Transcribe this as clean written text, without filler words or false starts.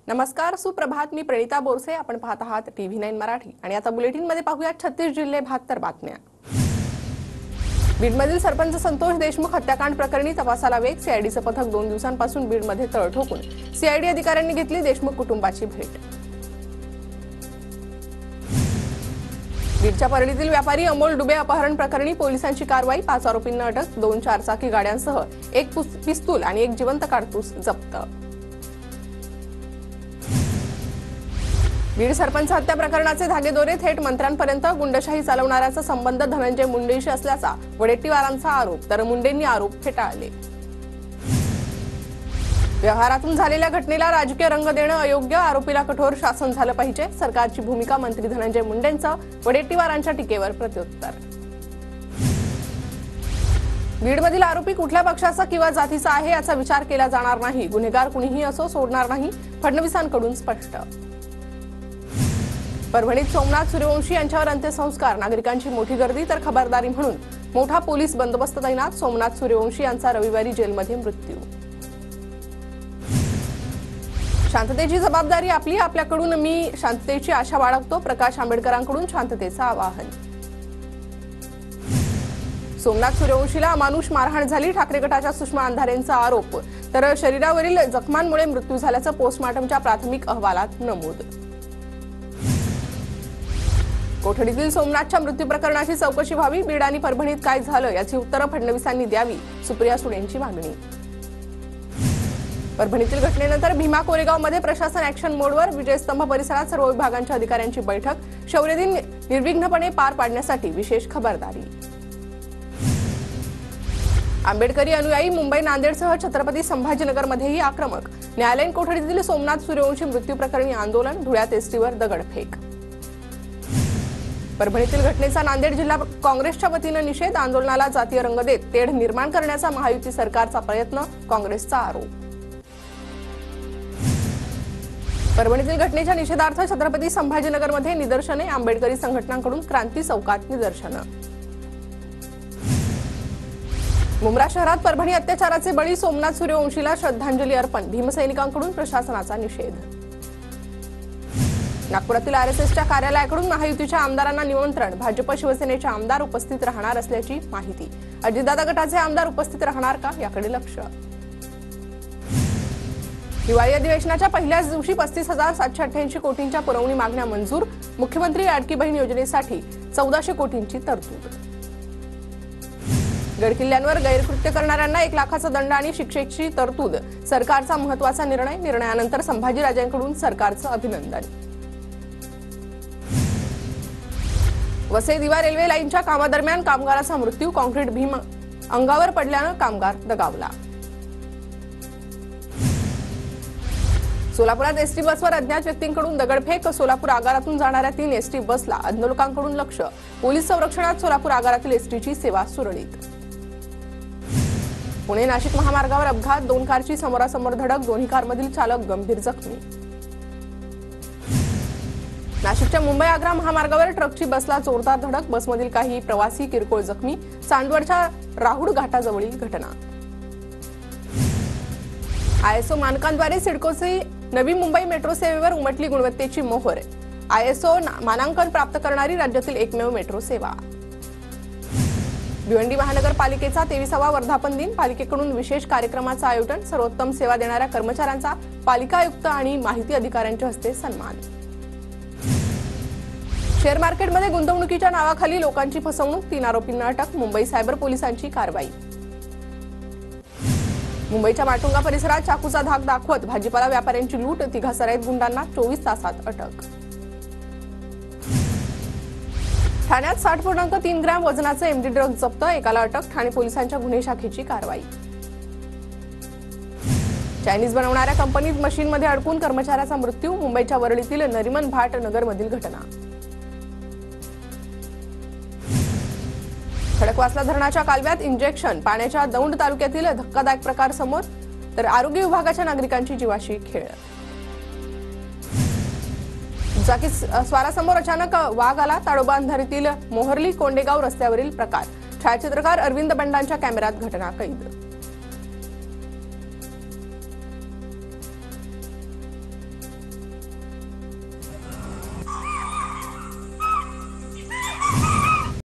नमस्कार, सुप्रभात. मी प्रणिता बोरसे. आपण पाहत आहात TV9 मराठी आणि आता बुलेटिन मध्ये पाहूया 36 जिल्हे 72 बातम्या. बीडमधील सरपंच संतोष देशमुख हत्याकांड प्रकरणी तपासाला वेग. सीआयडीचं पथक 2 दिवसांपासून बीडमध्ये तळ ठोकून सीआयडी अधिकाऱ्यांनी घेतली देशमुख कुटुंबाची भेट. बीडच्या परळीतील व्यापारी अमोल डुबे अपहरण प्रकरणी पोलिसांची कारवाई. 5 आरोपींना अटक. 2 चारचाकी गाड्यांसह 1 पिस्तूल आणि 1 जिवंत काडतूस जप्त. बीड सरपंच हत्या प्रकरणाचे धागेदोरे थेट मंत्र्यांपर्यंत. गुंडशाही चालवणाऱ्याचा संबंध धनंजय मुंडेशी असल्याचा वडेट्टीवारांचा आरोप, तर मुंडेंनी आरोप फेटाळले. व्यवहारातून झालेल्या घटनेला राजकीय रंग देणं अयोग्य. आरोपीला कठोर शासन झालं पाहिजे. सरकारची भूमिका. मंत्री धनंजय मुंडेंचं वडेट्टीवारांच्या टीकेवर प्रत्युत्तर. बीडमधील आरोपी कुठल्या पक्षाचा किंवा जातीचा आहे याचा विचार केला जाणार नाही. गुन्हेगार कुणीही असो सोडणार नाही. फडणवीसांकडून स्पष्ट. परभणीत सोमनाथ सूर्यवंशी यांच्यावर अंत्यसंस्कार. नागरिकांची मोठी गर्दी, तर खबरदारी म्हणून मोठा पोलीस बंदोबस्त तैनात. सोमनाथ सूर्यवंशी यांचा रविवारी जेलमध्ये मृत्यू. शांततेची जबाबदारी आपली. आपल्याकडून मी शांततेची आशा बाळगतो. प्रकाश आंबेडकरांकडून शांततेचं आवाहन. सोमनाथ सूर्यवंशीला अमानुष मारहाण झाली. ठाकरे गटाच्या सुषमा अंधारेंचा आरोप, तर शरीरावरील जखमांमुळे मृत्यू झाल्याचं पोस्टमॉर्टमच्या प्राथमिक अहवालात नमूद. कोठडीतील सोमनाथच्या मृत्यू प्रकरणाची चौकशी व्हावी. बीड आणि परभणीत काय झालं याची उत्तरं फडणवीसांनी द्यावी. सुप्रिया सुळेंची मागणी. परभणीतील घटनेनंतर भीमा कोरेगावमध्ये प्रशासन ऍक्शन मोडवर. विजयस्तंभ परिसरात सर्व विभागांच्या अधिकाऱ्यांची बैठक. शौर्य दिन निर्विघ्नपणे पार पाडण्यासाठी विशेष खबरदारी. आंबेडकरी अनुयायी मुंबई, नांदेडसह छत्रपती संभाजीनगरमध्येही आक्रमक. न्यायालयीन कोठडीतील सोमनाथ सूर्यवंशी मृत्यू प्रकरणी आंदोलन. धुळ्यात एसटीवर दगडफेक. परभणीतील घटनेचा नांदेड जिल्हा काँग्रेसच्या वतीनं निषेध. आंदोलनाला जातीय रंग देत तेढ निर्माण करण्याचा महायुती सरकारचा प्रयत्न. काँग्रेसचा आरोप. परभणीतील घटनेच्या निषेधार्थ छत्रपती संभाजीनगरमध्ये निदर्शने. आंबेडकरी संघटनांकडून क्रांती चौकात निदर्शनं. मुंब्रा शहरात परभणी अत्याचाराचे बळी सोमनाथ सूर्यवंशीला श्रद्धांजली अर्पण. भीमसैनिकांकडून प्रशासनाचा निषेध. नागपुरातील आरएसएसच्या कार्यालयाकडून महायुतीच्या आमदारांना निमंत्रण. भाजप शिवसेनेचे आमदार उपस्थित राहणार असल्याची माहिती. अजितदादा गटाचे आमदार उपस्थित राहणार का याकडे लक्ष. हिवाळी अधिवेशनाच्या पहिल्याच दिवशी 35,788 कोटींच्या पुरवणी मागण्या मंजूर. मुख्यमंत्री लाडकी बहीण योजनेसाठी 1400 कोटींची तरतूद. गडकिल्ल्यांवर गैरकृत्य करणाऱ्यांना 1 लाखाचा दंड आणि शिक्षेची तरतूद. सरकारचा महत्त्वाचा निर्णय. निर्णयानंतर संभाजीराजांकडून सरकारचं अभिनंदन. वसई दिवा रेल्वे लाईनच्या कामादरम्यान कामगाराचा मृत्यू. कॉन्क्रीट भीम अंगावर पडल्यानं कामगार दगावला. सोलापुरात एसटी बसवर अज्ञात व्यक्तींकडून दगडफेक. सोलापूर आगारातून जाणाऱ्या 3 एसटी बसला आंदोलकांकडून लक्ष. पोलीस संरक्षणात सोलापूर आगारातील एसटीची सेवा सुरळीत. पुणे नाशिक महामार्गावर अपघात. 2 कारची समोरासमोर धडक. दोन्ही कारमधील चालक गंभीर जखमी. नाशिकच्या मुंबई आग्रा महामार्गावर ट्रकची बसला जोरदार धडक. बसमधील काही प्रवासी किरकोळ जखमी. चांदवडच्या राहुड घाटाजवळील घटना. आयएसओ मानकांद्वारे सिडकोची नवी मुंबई मेट्रो सेवेवर उमटली गुणवत्तेची मोहर. आयएसओ मानांकन प्राप्त करणारी राज्यातील एकमेव मेट्रो सेवा. भिवंडी महानगरपालिकेचा 23वा वर्धापन दिन. पालिकेकडून विशेष कार्यक्रमाचं आयोजन. सर्वोत्तम सेवा देणाऱ्या कर्मचाऱ्यांचा पालिका आयुक्त आणि माहिती अधिकाऱ्यांच्या हस्ते सन्मान. शेअर मार्केटमध्ये गुंतवणुकीच्या नावाखाली लोकांची फसवणूक. 3 आरोपींना अटक. मुंबई सायबर पोलिसांची कारवाई. मुंबईच्या माटुंगा परिसरात चाकूचा धाक दाखवत भाजीपाला व्यापाऱ्यांची लूट. 3 सराईत गुंडांना 24 तासात अटक. ठाण्यात 60.3 ग्रॅम वजनाचे एमडी ड्रग्ज जप्त. एकाला अटक. ठाणे पोलिसांच्या गुन्हे शाखेची कारवाई. चायनीज बनवणाऱ्या कंपनीत मशीनमध्ये अडकून कर्मचाऱ्याचा मृत्यू. मुंबईच्या वरळीतील नरिमन भाट नगरमधील घटना. खडकवासला धरणाच्या कालव्यात इंजेक्शन. पाण्याच्या दौंड तालुक्यातील धक्कादायक प्रकार समोर, तर आरोग्य विभागाच्या नागरिकांची जीवाशी खेळ. दुचाकी स्वारासमोर अचानक वाघ आला. ताडोबा अंधारीतील मोहर्ली कोंडेगाव रस्त्यावरील प्रकार. छायाचित्रकार अरविंद बंडांच्या कॅमेऱ्यात घटना कैद.